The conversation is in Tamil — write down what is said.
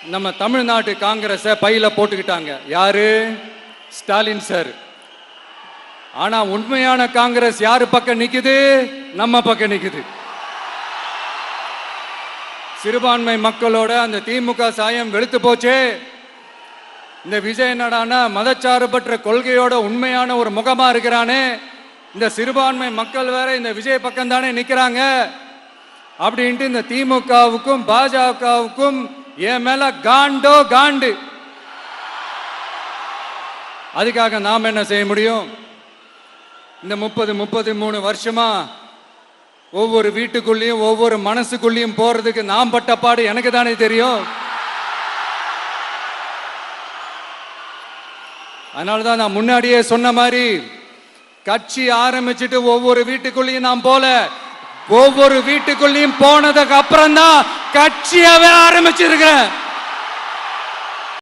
நம்ம தமிழ்நாட்டு காங்கிரஸை பையில போட்டுக்கிட்டாங்க. யாரு? ஸ்டாலின் சார். ஆனா உண்மையான காங்கிரஸ் யாரு பக்கம் நிக்குது? நம்ம பக்கம் நிக்குது. சிறுபான்மை மக்களோட அந்த திமுக சாயம் வெளுத்து போச்சே. இந்த விஜய் என்னடானா மதச்சார்பற்ற கொள்கையோட உண்மையான ஒரு முகமா இருக்கிறானே. இந்த சிறுபான்மை மக்கள் வேற இந்த விஜய் பக்கம் தானே நிக்கிறாங்க அப்படின்ட்டு இந்த திமுகவுக்கும் பாஜகவுக்கும் என் மேல காண்டோ காண்டு. அதுக்காக நாம் என்ன செய்ய முடியும்? இந்த 33 வருஷமா ஒவ்வொரு வீட்டுக்குள்ளேயும் ஒவ்வொரு மனசுக்குள்ளேயும் போறதுக்கு நாம் பட்ட பாடு எனக்கு தானே தெரியும். அதனாலதான் நான் முன்னாடியே சொன்ன மாதிரி கட்சி ஆரம்பிச்சுட்டு ஒவ்வொரு வீட்டுக்குள்ளேயும் நான் போல, ஒவ்வொரு வீட்டுக்குள்ளேயும் போனதுக்கு அப்புறம் தான் கட்சியாவே ஆரம்பிச்சிருக்கிறேன்.